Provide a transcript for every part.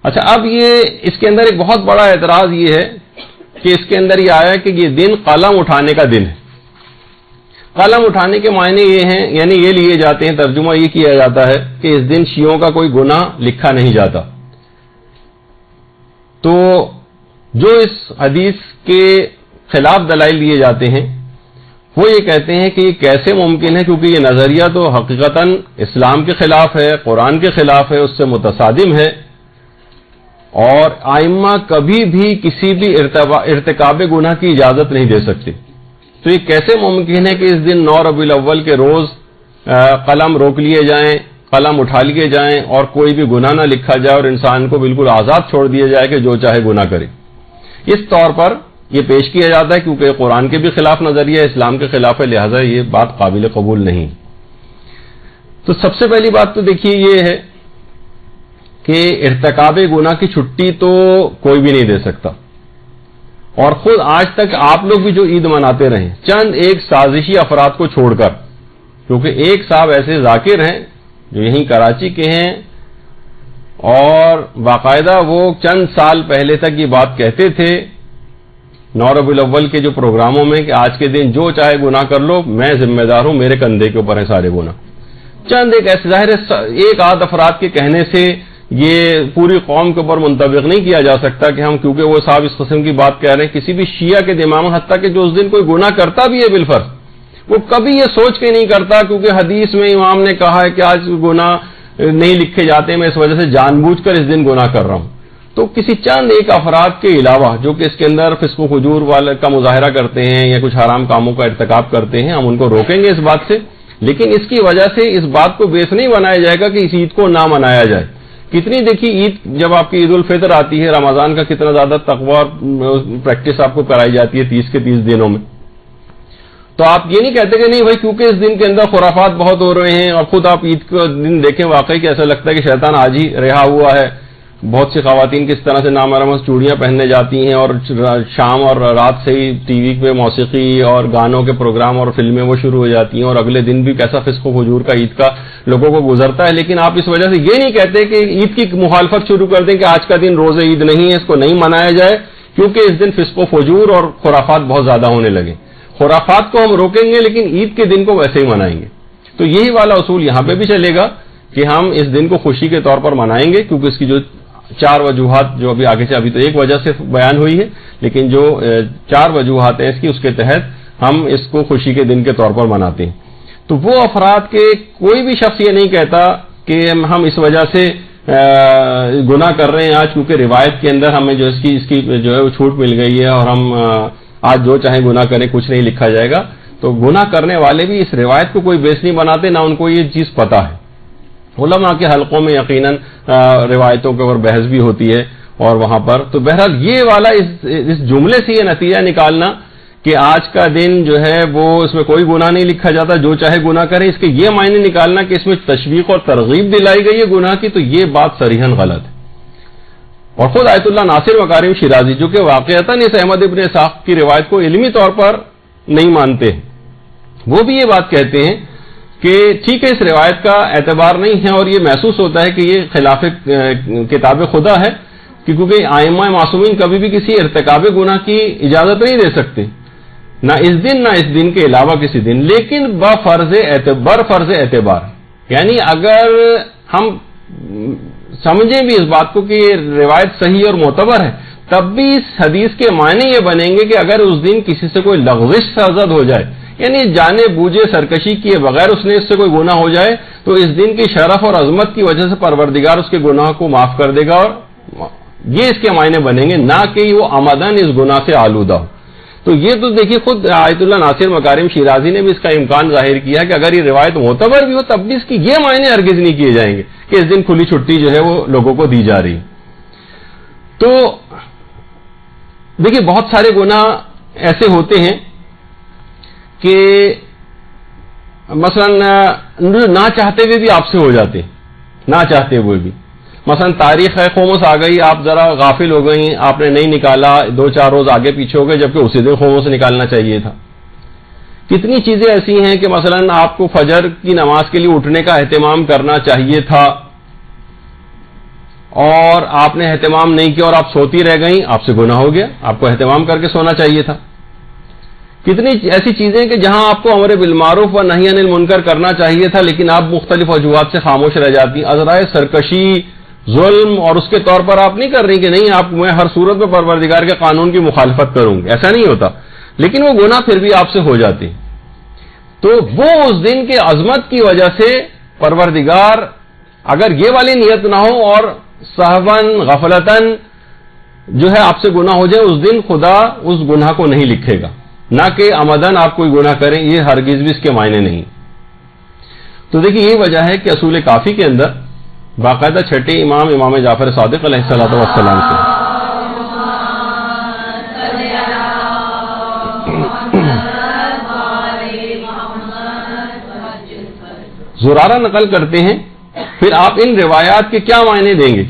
اچھا، اب یہ اس کے اندر ایک بہت بڑا اعتراض یہ ہے کہ اس کے اندر یہ آیا کہ یہ دن قلم اٹھانے کا دن ہے. قلم اٹھانے کے معنی یہ ہیں، یعنی یہ لیے جاتے ہیں، ترجمہ یہ کیا جاتا ہے کہ اس دن شیعوں کا کوئی گناہ لکھا نہیں جاتا. تو جو اس حدیث کے خلاف دلائل لیے جاتے ہیں وہ یہ کہتے ہیں کہ یہ کیسے ممکن ہے، کیونکہ یہ نظریہ تو حقیقتاً اسلام کے خلاف ہے، قرآن کے خلاف ہے، اس سے متصادم ہے، اور ائمہ کبھی بھی کسی بھی ارتکاب گناہ کی اجازت نہیں دے سکتے. تو یہ کیسے ممکن ہے کہ اس دن 9 ربیع الاول کے روز قلم روک لیے جائیں، قلم اٹھا لیے جائیں اور کوئی بھی گناہ نہ لکھا جائے اور انسان کو بالکل آزاد چھوڑ دیا جائے کہ جو چاہے گناہ کرے. اس طور پر یہ پیش کیا جاتا ہے کیونکہ قرآن کے بھی خلاف نظریہ ہے، اسلام کے خلاف ہے، لہذا یہ بات قابل قبول نہیں. تو سب سے پہلی بات تو دیکھیے یہ ہے کہ ارتکاب گناہ کی چھٹی تو کوئی بھی نہیں دے سکتا. اور خود آج تک آپ لوگ بھی جو عید مناتے رہے چند ایک سازشی افراد کو چھوڑ کر، کیونکہ ایک صاحب ایسے ذاکر ہیں جو یہیں کراچی کے ہیں اور باقاعدہ وہ چند سال پہلے تک یہ بات کہتے تھے 9 ربیع الاول کے جو پروگراموں میں کہ آج کے دن جو چاہے گناہ کر لو، میں ذمہ دار ہوں، میرے کندھے کے اوپر ہیں سارے گناہ. چند ایک ایسے ظاہر ایک آدھ افراد کے کہنے سے یہ پوری قوم کے اوپر منطبق نہیں کیا جا سکتا کہ ہم کیونکہ وہ صاحب اس قسم کی بات کہہ رہے ہیں. کسی بھی شیعہ کے دماغ میں، حتیٰ کہ جو اس دن کوئی گناہ کرتا بھی ہے بالفرض، وہ کبھی یہ سوچ کے نہیں کرتا کیونکہ حدیث میں امام نے کہا ہے کہ آج گناہ نہیں لکھے جاتے، میں اس وجہ سے جان بوجھ کر اس دن گناہ کر رہا ہوں. تو کسی چند ایک افراد کے علاوہ جو کہ اس کے اندر فسق و فجور والے کا مظاہرہ کرتے ہیں یا کچھ حرام کاموں کا ارتکاب کرتے ہیں، ہم ان کو روکیں گے اس بات سے، لیکن اس کی وجہ سے اس بات کو بیس نہیں بنایا جائے گا کہ اس عید کو نہ منایا جائے. کتنی دیکھیے عید جب آپ کی عید الفطر آتی ہے، رمضان کا کتنا زیادہ تقویٰ اور پریکٹس آپ کو کرائی جاتی ہے 30 کے 30 دنوں میں. تو آپ یہ نہیں کہتے کہ نہیں بھائی کیونکہ اس دن کے اندر خرافات بہت ہو رہے ہیں، اور خود آپ عید کا دن دیکھیں واقعی کہ ایسا لگتا ہے کہ شیطان آج ہی رہا ہوا ہے. بہت سی خواتین کس طرح سے نامحرم چوڑیاں پہننے جاتی ہیں اور شام اور رات سے ہی ٹی وی پہ موسیقی اور گانوں کے پروگرام اور فلمیں وہ شروع ہو جاتی ہیں، اور اگلے دن بھی کیسا فسق و فجور کا عید کا لوگوں کو گزرتا ہے. لیکن آپ اس وجہ سے یہ نہیں کہتے کہ عید کی مخالفت شروع کر دیں کہ آج کا دن روز عید نہیں ہے، اس کو نہیں منایا جائے کیونکہ اس دن فسق و فجور اور خرافات بہت زیادہ ہونے لگے. خرافات کو ہم روکیں گے لیکن عید کے دن کو ویسے ہی منائیں گے. تو یہی والا اصول یہاں پہ بھی چلے گا کہ ہم اس دن کو خوشی کے طور پر منائیں گے، کیونکہ اس کی جو 4 وجوہات جو ابھی آگے سے، ابھی تو ایک وجہ سے بیان ہوئی ہے، لیکن جو 4 وجوہات ہیں اس کی، اس کے تحت ہم اس کو خوشی کے دن کے طور پر مناتے ہیں. تو وہ افراد کے کوئی بھی شخص یہ نہیں کہتا کہ ہم اس وجہ سے گناہ کر رہے ہیں آج کیونکہ روایت کے اندر ہمیں جو اس کی جو ہے وہ چھوٹ مل گئی ہے اور ہم آج جو چاہے گناہ کریں کچھ نہیں لکھا جائے گا. تو گناہ کرنے والے بھی اس روایت کو کوئی بیس نہیں بناتے، نہ ان کو یہ چیز پتہ ہے. علماء کے حلقوں میں یقیناً روایتوں کے اوپر بحث بھی ہوتی ہے اور وہاں پر تو بہرحال یہ والا اس جملے سے یہ نتیجہ نکالنا کہ آج کا دن جو ہے وہ اس میں کوئی گناہ نہیں لکھا جاتا، جو چاہے گناہ کرے، اس کے یہ معنی نکالنا کہ اس میں تشویق اور ترغیب دلائی گئی ہے گناہ کی، تو یہ بات صریحاً غلط ہے. اور خود آیت اللہ ناصر مکارم شیرازی جو کہ واقعتاً اس احمد ابن اسحاق کی روایت کو علمی طور پر نہیں مانتے، وہ بھی یہ بات کہتے ہیں کہ ٹھیک ہے اس روایت کا اعتبار نہیں ہے اور یہ محسوس ہوتا ہے کہ یہ خلاف کتاب خدا ہے، کیونکہ ائمہ معصومین کبھی بھی کسی ارتکاب گناہ کی اجازت نہیں دے سکتے، نہ اس دن نہ اس دن کے علاوہ کسی دن، لیکن برفرض اعتبار. یعنی اگر ہم سمجھیں بھی اس بات کو کہ یہ روایت صحیح اور معتبر ہے، تب بھی اس حدیث کے معنی یہ بنیں گے کہ اگر اس دن کسی سے کوئی لغزش سرزد ہو جائے، یعنی جانے بوجھے سرکشی کیے بغیر اس نے اس سے کوئی گناہ ہو جائے، تو اس دن کی شرف اور عظمت کی وجہ سے پروردگار اس کے گناہ کو معاف کر دے گا، اور یہ اس کے معنی بنیں گے، نہ کہ وہ عمدن اس گناہ سے آلودہ ہو. تو یہ تو دیکھیے خود آیت اللہ ناصر مکارم شیرازی نے بھی اس کا امکان ظاہر کیا کہ اگر یہ روایت معتبر بھی ہو تب بھی اس کی یہ معنی ہرگز نہیں کیے جائیں گے کہ اس دن کھلی چھٹی جو ہے وہ لوگوں کو دی جا رہی. تو دیکھیے بہت سارے گناہ ایسے ہوتے ہیں کہ مثلا نہ چاہتے ہوئے بھی آپ سے ہو جاتے ہیں، نہ چاہتے ہوئے بھی. مثلا تاریخ ہے خمس آ گئی، آپ ذرا غافل ہو گئی، آپ نے نہیں نکالا، 2-4 روز آگے پیچھے ہو گئے جبکہ اسی دن خمس نکالنا چاہیے تھا. کتنی چیزیں ایسی ہیں کہ مثلا آپ کو فجر کی نماز کے لیے اٹھنے کا اہتمام کرنا چاہیے تھا، اور آپ نے اہتمام نہیں کیا اور آپ سوتی رہ گئیں، آپ سے گناہ ہو گیا، آپ کو اہتمام کر کے سونا چاہیے تھا۔ کتنی ایسی چیزیں کہ جہاں آپ کو امر بالمعروف و نہی عن المنکر کرنا چاہیے تھا لیکن آپ مختلف وجوہات سے خاموش رہ جاتی، عذرائے سرکشی، ظلم، اور اس کے طور پر آپ نہیں کر رہی کہ نہیں آپ میں ہر صورت میں پروردگار کے قانون کی مخالفت کروں گی، ایسا نہیں ہوتا، لیکن وہ گناہ پھر بھی آپ سے ہو جاتے۔ تو وہ اس دن کے عظمت کی وجہ سے پروردگار اگر یہ والی نیت نہ ہو اور سہون غفلتاً جو ہے آپ سے گناہ ہو جائے، اس دن خدا اس گناہ کو نہیں لکھے گا، نہ کہ عمدن آپ کوئی گناہ کریں، یہ ہرگز بھی اس کے معنی نہیں۔ تو دیکھیے یہ وجہ ہے کہ اصول کافی کے اندر باقاعدہ چھٹے امام جعفر صادق علیہ الصلوۃ والسلام سے زرارہ نقل کرتے ہیں، پھر آپ ان روایات کے کیا معنی دیں گے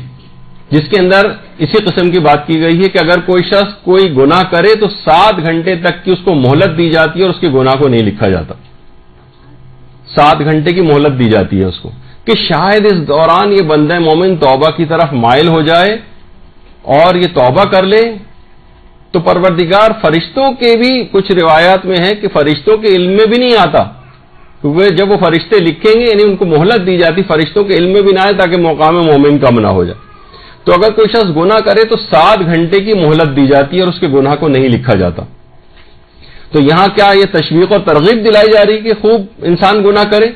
جس کے اندر اسی قسم کی بات کی گئی ہے کہ اگر کوئی شخص کوئی گناہ کرے تو 7 گھنٹے تک کی اس کو مہلت دی جاتی ہے اور اس کے گناہ کو نہیں لکھا جاتا، 7 گھنٹے کی مہلت دی جاتی ہے اس کو، کہ شاید اس دوران یہ بندہ مومن توبہ کی طرف مائل ہو جائے اور یہ توبہ کر لے تو پروردگار فرشتوں کے بھی کچھ روایات میں ہے کہ فرشتوں کے علم میں بھی نہیں آتا، کیونکہ جب وہ فرشتے لکھیں گے یعنی ان کو مہلت دی جاتی، فرشتوں کے علم میں بھی نہ آئے تاکہ مقام مومن کم نہ ہو جائے۔ تو اگر کوئی شخص گناہ کرے تو 7 گھنٹے کی مہلت دی جاتی ہے اور اس کے گناہ کو نہیں لکھا جاتا۔ تو یہاں کیا یہ تشویق اور ترغیب دلائی جا رہی کہ خوب انسان گناہ کرے،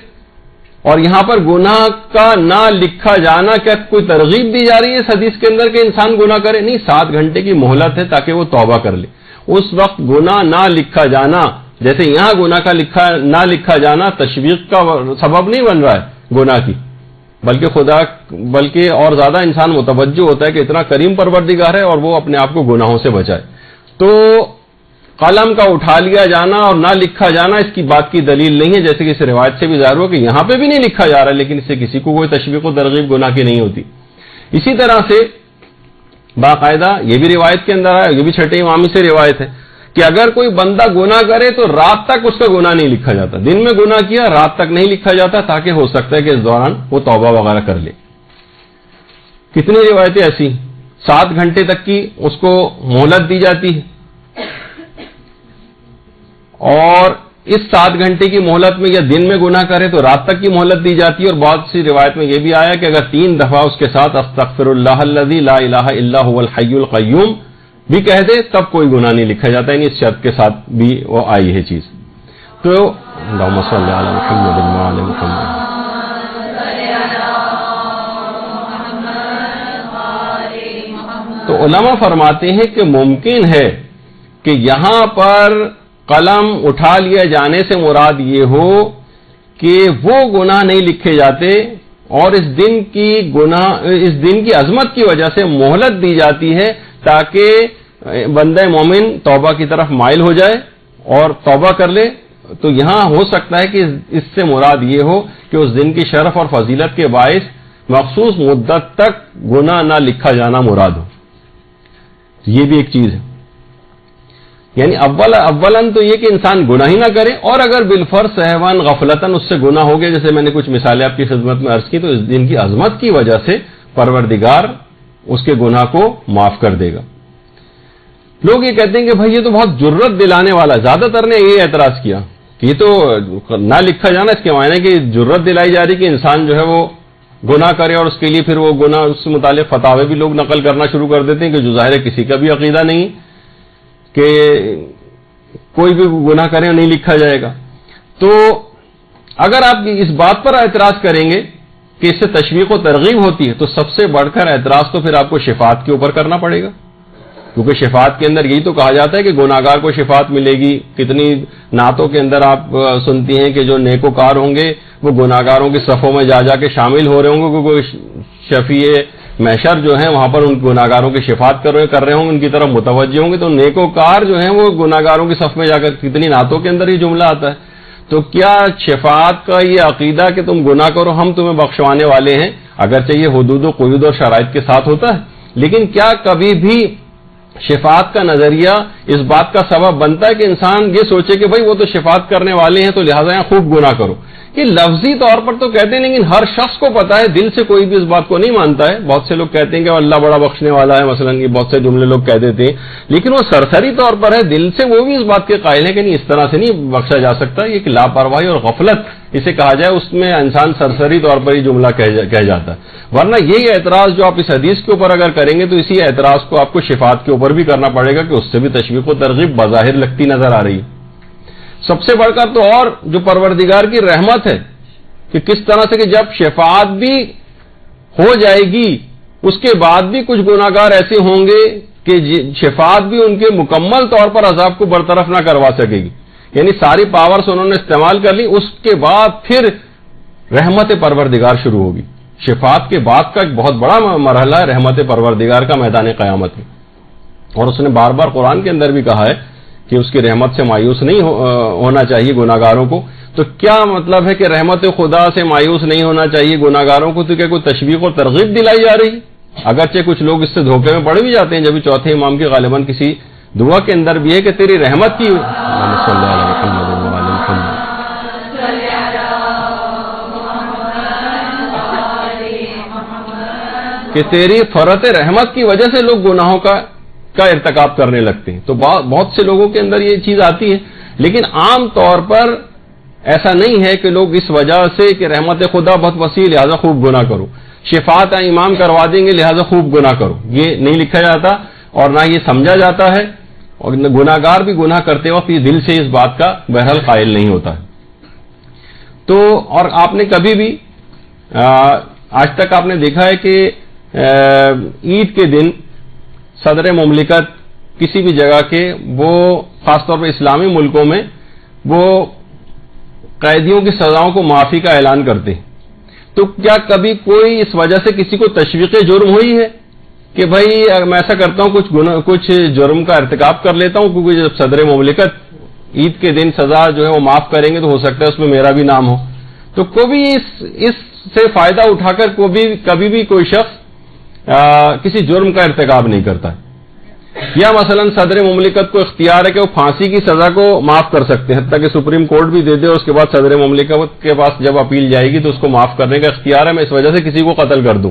اور یہاں پر گناہ کا نہ لکھا جانا کیا کوئی ترغیب دی جا رہی ہے اس حدیث کے اندر کہ انسان گناہ کرے؟ نہیں، 7 گھنٹے کی مہلت ہے تاکہ وہ توبہ کر لے۔ اس وقت گناہ نہ لکھا جانا، جیسے یہاں گناہ کا نہ لکھا جانا تشویق کا سبب نہیں بن رہا ہے گناہ کی، بلکہ اور زیادہ انسان متوجہ ہوتا ہے کہ اتنا کریم پروردگار ہے اور وہ اپنے آپ کو گناہوں سے بچائے۔ تو قلم کا اٹھا لیا جانا اور نہ لکھا جانا اس کی بات کی دلیل نہیں ہے، جیسے کہ اس روایت سے بھی ظاہر ہو کہ یہاں پہ بھی نہیں لکھا جا رہا لیکن اس سے کسی کو کوئی تشویق و ترغیب گناہ کی نہیں ہوتی۔ اسی طرح سے باقاعدہ یہ بھی روایت کے اندر ہے، یہ بھی چھٹے امامی سے روایت ہے کہ اگر کوئی بندہ گناہ کرے تو رات تک اس کا گناہ نہیں لکھا جاتا، دن میں گناہ کیا رات تک نہیں لکھا جاتا تاکہ ہو سکتا ہے کہ اس دوران وہ توبہ وغیرہ کر لے۔ کتنی روایتیں ایسی 7 گھنٹے تک کی اس کو مہلت دی جاتی ہے، اور اس 7 گھنٹے کی مہلت میں یا دن میں گناہ کرے تو رات تک کی مہلت دی جاتی ہے، اور بہت سی روایت میں یہ بھی آیا کہ اگر 3 دفعہ اس کے ساتھ استغفر اللہ الذی لا الہ الا هو الحی القیوم بھی کہہ دے تب کوئی گناہ نہیں لکھا جاتا، یعنی اس شرط کے ساتھ بھی وہ آئی ہے چیز۔ تو اللہم صلی علی محمد وعلی محمد۔ تو علماء فرماتے ہیں کہ ممکن ہے کہ یہاں پر قلم اٹھا لیا جانے سے مراد یہ ہو کہ وہ گناہ نہیں لکھے جاتے اور اس دن کی عظمت کی وجہ سے مہلت دی جاتی ہے تاکہ بندہ مومن توبہ کی طرف مائل ہو جائے اور توبہ کر لے۔ تو یہاں ہو سکتا ہے کہ اس سے مراد یہ ہو کہ اس دن کی شرف اور فضیلت کے باعث مخصوص مدت تک گناہ نہ لکھا جانا مراد ہو، یہ بھی ایک چیز ہے۔ یعنی اولاً تو یہ کہ انسان گناہ ہی نہ کرے، اور اگر بالفرض سہوان غفلتاً اس سے گناہ ہو گیا، جیسے میں نے کچھ مثالیں آپ کی خدمت میں عرض کی، تو اس دن کی عظمت کی وجہ سے پروردگار اس کے گناہ کو معاف کر دے گا۔ لوگ یہ کہتے ہیں کہ بھائی یہ تو بہت جرت دلانے والا، زیادہ تر نے یہ اعتراض کیا کہ یہ تو نہ لکھا جانا اس کے معنی کہ جرت دلائی جا رہی کہ انسان جو ہے وہ گناہ کرے، اور اس کے لیے پھر وہ گناہ اس سے متعلق فتاوے بھی لوگ نقل کرنا شروع کر دیتے ہیں کہ جو ظاہر ہے کسی کا بھی عقیدہ نہیں کہ کوئی بھی گناہ کرے نہیں لکھا جائے گا۔ تو اگر آپ اس بات پر اعتراض کریں گے کہ اس سے تشویق و ترغیب ہوتی ہے تو سب سے بڑھ کر اعتراض تو پھر آپ کو شفاعت کے اوپر کرنا پڑے گا، کیونکہ شفاعت کے اندر یہی تو کہا جاتا ہے کہ گناہگار کو شفاعت ملے گی۔ کتنی نعتوں کے اندر آپ سنتی ہیں کہ جو نیکوکار ہوں گے وہ گناہگاروں کی صفوں میں جا کے شامل ہو رہے ہوں گے، کیونکہ شفیع محشر جو ہیں وہاں پر ان گناہگاروں کی شفاعت کر رہے ہوں گے، ان کی طرف متوجہ ہوں گے، تو نیکوکار جو ہیں وہ گناہگاروں کی صف میں جا کر، کتنی نعتوں کے اندر یہ جملہ آتا ہے۔ تو کیا شفاعت کا یہ عقیدہ کہ تم گناہ کرو ہم تمہیں بخشوانے والے ہیں، اگرچہ یہ حدود و قیود اور شرائط کے ساتھ ہوتا ہے، لیکن کیا کبھی بھی شفاعت کا نظریہ اس بات کا سبب بنتا ہے کہ انسان یہ سوچے کہ بھائی وہ تو شفاعت کرنے والے ہیں تو لہٰذا یہاں خوب گناہ کرو؟ کہ لفظی طور پر تو کہتے ہیں لیکن ہر شخص کو پتا ہے، دل سے کوئی بھی اس بات کو نہیں مانتا ہے. بہت سے لوگ کہتے ہیں کہ اللہ بڑا بخشنے والا ہے مثلا، یہ بہت سے جملے لوگ کہہ دیتے ہیں، لیکن وہ سرسری طور پر ہے، دل سے وہ بھی اس بات کے قائل ہے کہ نہیں، اس طرح سے نہیں بخشا جا سکتا. یہ کہ لاپرواہی اور غفلت اسے کہا جائے، اس میں انسان سرسری طور پر یہ جملہ کہہ جاتا ہے. ورنہ یہی اعتراض جو آپ اس حدیث کے اوپر اگر کریں گے تو اسی اعتراض کو آپ کو شفاعت کے اوپر بھی کرنا پڑے گا کہ اس سے بھی تشویق و ترغیب بظاہر لگتی نظر آ رہی ہے. سب سے بڑھ کر تو اور جو پروردگار کی رحمت ہے کہ کس طرح سے کہ جب شفاعت بھی ہو جائے گی اس کے بعد بھی کچھ گناہگار ایسے ہوں گے کہ شفاعت بھی ان کے مکمل طور پر عذاب کو برطرف نہ کروا سکے گی. یعنی ساری پاورز انہوں نے استعمال کر لی، اس کے بعد پھر رحمت پروردگار شروع ہوگی. شفاعت کے بعد کا ایک بہت بڑا مرحلہ ہے رحمت پروردگار کا میدان قیامت میں. اور اس نے بار بار قرآن کے اندر بھی کہا ہے کہ اس کی رحمت سے مایوس نہیں ہونا چاہیے گناہگاروں کو. تو کیا مطلب ہے کہ رحمت خدا سے مایوس نہیں ہونا چاہیے گناہگاروں کو؟ تو کیا کوئی تشویق و ترغیب دلائی جا رہی؟ اگرچہ کچھ لوگ اس سے دھوکے میں پڑ بھی جاتے ہیں، جبھی چوتھے امام کے غالباً کسی دعا کے اندر بھی ہے کہ تیری رحمت کی کہ تیری فرت رحمت کی وجہ سے لوگ گناہوں کا ارتکاب کرنے لگتے ہیں. تو بہت سے لوگوں کے اندر یہ چیز آتی ہے، لیکن عام طور پر ایسا نہیں ہے کہ لوگ اس وجہ سے کہ رحمت خدا بہت وسیع لہذا خوب گناہ کرو، شفاعت امام کروا دیں گے لہذا خوب گناہ کرو. یہ نہیں لکھا جاتا اور نہ یہ سمجھا جاتا ہے، اور گناہگار بھی گناہ کرتے وقت یہ دل سے اس بات کا بہرحال قائل نہیں ہوتا ہے. تو اور آپ نے کبھی بھی آج تک آپ نے دیکھا ہے کہ عید کے دن صدر مملکت کسی بھی جگہ کے وہ خاص طور پر اسلامی ملکوں میں وہ قیدیوں کی سزاؤں کو معافی کا اعلان کرتے ہیں. تو کیا کبھی کوئی اس وجہ سے کسی کو تشویق جرم ہوئی ہے کہ بھائی میں ایسا کرتا ہوں کچھ جرم کا ارتکاب کر لیتا ہوں کیونکہ جب صدر مملکت عید کے دن سزا جو ہے وہ معاف کریں گے تو ہو سکتا ہے اس میں میرا بھی نام ہو. تو کبھی اس سے فائدہ اٹھا کر کبھی بھی کوئی شخص کسی جرم کا ارتکاب نہیں کرتا. یا مثلا صدر مملکت کو اختیار ہے کہ وہ پھانسی کی سزا کو معاف کر سکتے ہیں، حتیٰ کہ سپریم کورٹ بھی دے دے اور اس کے بعد صدر مملکت کے پاس جب اپیل جائے گی تو اس کو معاف کرنے کا اختیار ہے، میں اس وجہ سے کسی کو قتل کر دوں.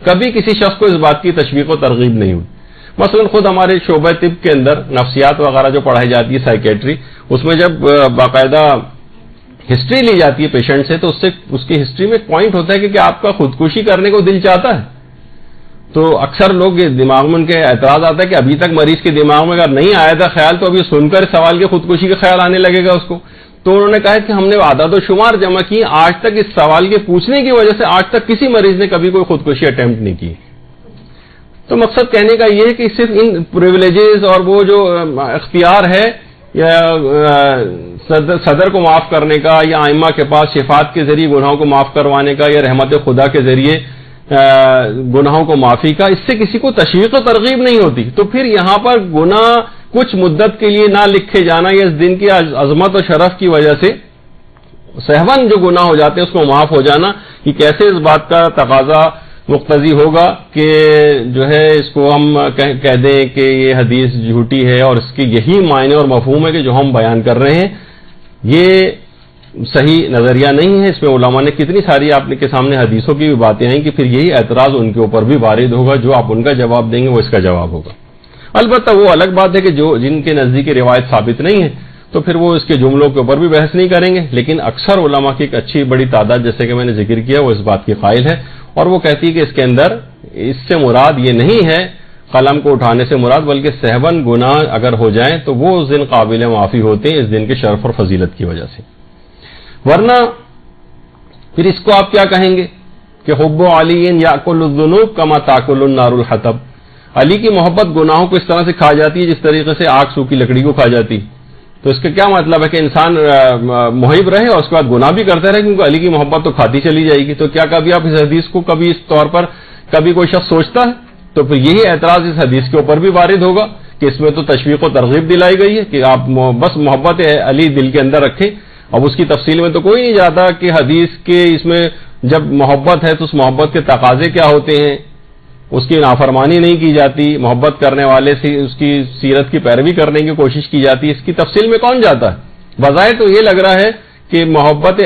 کبھی کسی شخص کو اس بات کی تشویق و ترغیب نہیں ہوئی. مثلا خود ہمارے شعبہ طب کے اندر نفسیات وغیرہ جو پڑھائی جاتی ہے سائیکیٹری، اس میں جب باقاعدہ ہسٹری لی جاتی ہے پیشنٹ سے تو اس کی ہسٹری میں ایک پوائنٹ ہوتا ہے کہ آپ کا خودکشی کرنے کو دل چاہتا ہے. تو اکثر لوگ دماغ میں ان کے اعتراض آتا ہے کہ ابھی تک مریض کے دماغ میں اگر نہیں آیا تھا خیال تو ابھی سن کر سوال کے خودکشی کا خیال آنے لگے گا اس کو. تو انہوں نے کہا کہ ہم نے اعداد و شمار جمع کی، آج تک اس سوال کے پوچھنے کی وجہ سے آج تک کسی مریض نے کبھی کوئی خودکشی اٹیمپٹ نہیں کی. تو مقصد کہنے کا یہ ہے کہ صرف ان پریویلیجز اور وہ جو اختیار ہے یا صدر کو معاف کرنے کا یا ائمہ کے پاس شفاعت کے ذریعے گناہوں کو معاف کروانے کا یا رحمت خدا کے ذریعے گناہوں کو معافی کا، اس سے کسی کو تشویق و ترغیب نہیں ہوتی. تو پھر یہاں پر گناہ کچھ مدت کے لیے نہ لکھے جانا یا اس دن کی عظمت و شرف کی وجہ سے سہون جو گناہ ہو جاتے ہیں اس کو معاف ہو جانا، یہ کیسے اس بات کا تقاضا مقتضی ہوگا کہ جو ہے اس کو ہم کہہ دیں کہ یہ حدیث جھوٹی ہے اور اس کے یہی معنی اور مفہوم ہے کہ جو ہم بیان کر رہے ہیں یہ صحیح نظریہ نہیں ہے. اس میں علماء نے کتنی ساری آپ کے سامنے حدیثوں کی بھی باتیں آئیں کہ پھر یہی اعتراض ان کے اوپر بھی وارد ہوگا، جو آپ ان کا جواب دیں گے وہ اس کا جواب ہوگا. البتہ وہ الگ بات ہے کہ جن کے نزدیک روایت ثابت نہیں ہے تو پھر وہ اس کے جملوں کے اوپر بھی بحث نہیں کریں گے. لیکن اکثر علماء کی ایک اچھی بڑی تعداد جیسے کہ میں نے ذکر کیا وہ اس بات کی قائل ہے اور وہ کہتی ہے کہ اس کے اندر اس سے مراد یہ نہیں ہے قلم کو اٹھانے سے مراد، بلکہ سہون گناہ اگر ہو جائیں تو وہ اس دن قابل معافی ہوتے ہیں اس دن کے شرف اور فضیلت کی وجہ سے. ورنہ پھر اس کو آپ کیا کہیں گے کہ حب علی یاکل الذنوب کما تاکل النار الحطب، علی کی محبت گناہوں کو اس طرح سے کھا جاتی ہے جس طریقے سے آگ سوکھی لکڑی کو کھا جاتی. تو اس کا کیا مطلب ہے کہ انسان محب رہے اور اس کے بعد گناہ بھی کرتا رہے کیونکہ علی کی محبت تو کھاتی چلی جائے گی. تو کیا کبھی آپ اس حدیث کو کبھی اس طور پر کبھی کوئی شخص سوچتا ہے؟ تو پھر یہی اعتراض اس حدیث کے اوپر بھی وارد ہوگا کہ اس میں تو تشویق و ترغیب دلائی گئی ہے کہ آپ بس محبت علی دل کے اندر رکھیں. اب اس کی تفصیل میں تو کوئی نہیں جاتا کہ حدیث کے اس میں جب محبت ہے تو اس محبت کے تقاضے کیا ہوتے ہیں، اس کی نافرمانی نہیں کی جاتی، محبت کرنے والے سے اس کی سیرت کی پیروی کرنے کی کوشش کی جاتی ہے، اس کی تفصیل میں کون جاتا ہے؟ بظاہر تو یہ لگ رہا ہے کہ محبت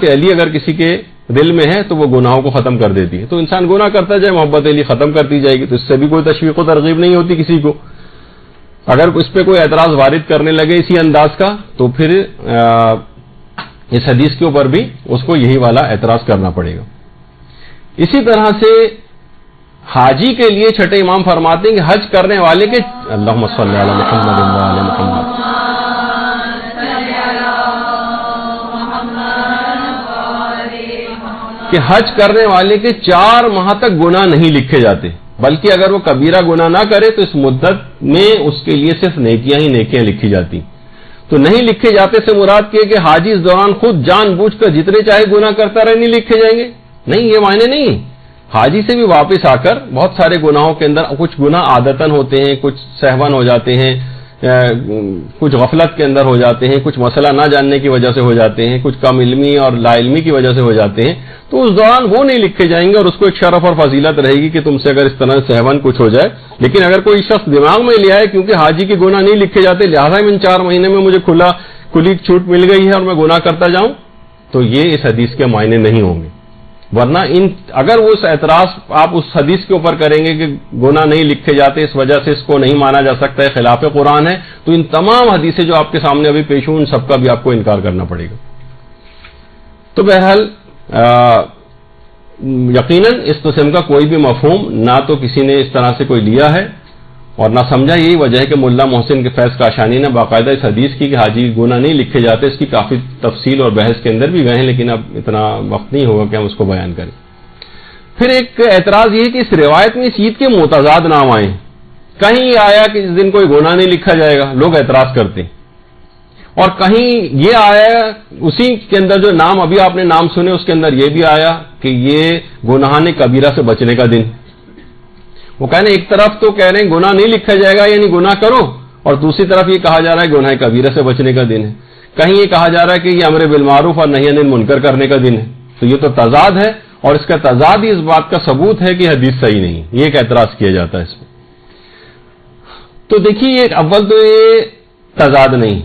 علی اگر کسی کے دل میں ہے تو وہ گناہوں کو ختم کر دیتی ہے. تو انسان گناہ کرتا جائے، محبت علی ختم کرتی جائے گی، تو اس سے بھی کوئی تشویق و ترغیب نہیں ہوتی کسی کو. اگر اس پہ کوئی اعتراض وارد کرنے لگے اسی انداز کا، تو پھر اس حدیث کے اوپر بھی اس کو یہی والا اعتراض کرنا پڑے گا. اسی طرح سے حاجی کے لیے چھٹے امام فرماتے ہیں کہ حج کرنے والے کے اللہم صلی علی محمد و علی محمد، کہ حج کرنے والے کے 4 ماہ تک گناہ نہیں لکھے جاتے، بلکہ اگر وہ کبیرہ گناہ نہ کرے تو اس مدت میں اس کے لیے صرف نیکیاں ہی نیکیاں لکھی جاتی. تو نہیں لکھے جاتے سے مراد یہ کہ حاجی اس دوران خود جان بوجھ کر جتنے چاہے گناہ کرتا رہے نہیں لکھے جائیں گے، نہیں، یہ معنی نہیں. حاجی سے بھی واپس آ کر بہت سارے گناہوں کے اندر کچھ گناہ عادتاً ہوتے ہیں، کچھ سہون ہو جاتے ہیں، کچھ غفلت کے اندر ہو جاتے ہیں، کچھ مسئلہ نہ جاننے کی وجہ سے ہو جاتے ہیں، کچھ کم علمی اور لا علمی کی وجہ سے ہو جاتے ہیں. تو اس دوران وہ نہیں لکھے جائیں گے اور اس کو ایک شرف اور فضیلت رہے گی کہ تم سے اگر اس طرح سہون کچھ ہو جائے. لیکن اگر کوئی شخص دماغ میں لیا ہے کیونکہ حاجی کے گناہ نہیں لکھے جاتے لہٰذا ان 4 مہینے میں مجھے کھلی چھوٹ مل گئی ہے اور میں گناہ کرتا جاؤں، تو یہ اس حدیث کے معنی نہیں ہوں گے. ورنہ اگر وہ اعتراض آپ اس حدیث کے اوپر کریں گے کہ گناہ نہیں لکھے جاتے اس وجہ سے اس کو نہیں مانا جا سکتا ہے، خلاف قرآن ہے، تو ان تمام حدیثیں جو آپ کے سامنے ابھی پیش ہوں ان سب کا بھی آپ کو انکار کرنا پڑے گا. تو بہرحال یقیناً اس قسم کا کوئی بھی مفہوم نہ تو کسی نے اس طرح سے کوئی لیا ہے اور نہ سمجھا. یہی وجہ ہے کہ ملا محسن کے فیض کاشانی نے باقاعدہ اس حدیث کی کہ حاجی گناہ نہیں لکھے جاتے اس کی کافی تفصیل اور بحث کے اندر بھی گئے ہیں، لیکن اب اتنا وقت نہیں ہوگا کہ ہم اس کو بیان کریں. پھر ایک اعتراض یہ ہے کہ اس روایت میں اس عید کے متضاد نام آئے. کہیں یہ آیا کہ اس دن کوئی گناہ نہیں لکھا جائے گا، لوگ اعتراض کرتے ہیں، اور کہیں یہ آیا اسی کے اندر جو نام ابھی آپ نے نام سنے اس کے اندر یہ بھی آیا کہ یہ گناہان کبیرہ سے بچنے کا دن. وہ کہنے ایک طرف تو کہہ رہے ہیں گناہ نہیں لکھا جائے گا یعنی گناہ کرو، اور دوسری طرف یہ کہا جا رہا ہے گناہ کبیرہ سے بچنے کا دن ہے. کہیں یہ کہا جا رہا ہے کہ یہ امر بالمعروف اور نہی عن المنکر کرنے کا دن ہے. تو یہ تو تضاد ہے، اور اس کا تضاد ہی اس بات کا ثبوت ہے کہ حدیث صحیح نہیں. یہ ایک اعتراض کیا جاتا ہے اس میں. تو دیکھیے اول تو یہ تضاد نہیں،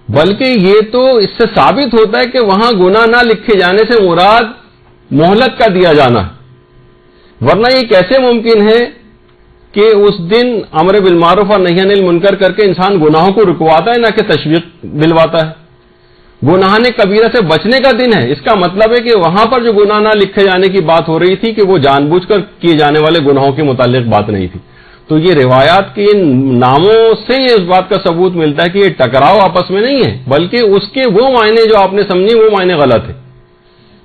بلکہ یہ تو اس سے ثابت ہوتا ہے کہ وہاں گناہ نہ لکھے جانے سے مراد مہلت کا دیا جانا. ورنہ یہ کیسے ممکن ہے کہ اس دن امر بالمعروف اور نہی عن المنکر کر کے انسان گناہوں کو رکواتا ہے نہ کہ تشویق دلواتا ہے. گناہان کبیرہ سے بچنے کا دن ہے، اس کا مطلب ہے کہ وہاں پر جو گناہ نہ لکھے جانے کی بات ہو رہی تھی کہ وہ جان بوجھ کر کیے جانے والے گناہوں کے متعلق بات نہیں تھی. تو یہ روایات کے ناموں سے یہ اس بات کا ثبوت ملتا ہے کہ یہ ٹکراؤ آپس میں نہیں ہے، بلکہ اس کے وہ معنی جو آپ نے سمجھے وہ معنی غلط ہے.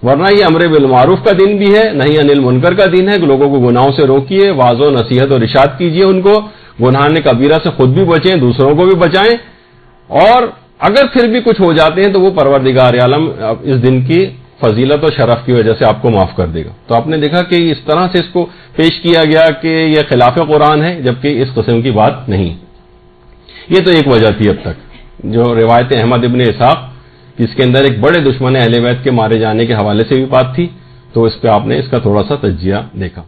ورنہ یہ امر بالمعروف کا دن بھی ہے، نہی عن المنکر کا دن ہے. لوگوں کو گناہوں سے روکیے، واعظ و نصیحت اور ارشاد کیجیے ان کو، گناہان کبیرہ سے خود بھی بچیں، دوسروں کو بھی بچائیں، اور اگر پھر بھی کچھ ہو جاتے ہیں تو وہ پروردگار عالم اس دن کی فضیلت و شرف کی وجہ سے آپ کو معاف کر دے گا. تو آپ نے دیکھا کہ اس طرح سے اس کو پیش کیا گیا کہ یہ خلاف قرآن ہے، جبکہ اس قسم کی بات نہیں. یہ تو ایک وجہ تھی اب تک جو روایت احمد ابن اسحاق جس کے اندر ایک بڑے دشمن اہل بیت کے مارے جانے کے حوالے سے بھی بات تھی، تو اس پہ آپ نے اس کا تھوڑا سا تجزیہ دیکھا.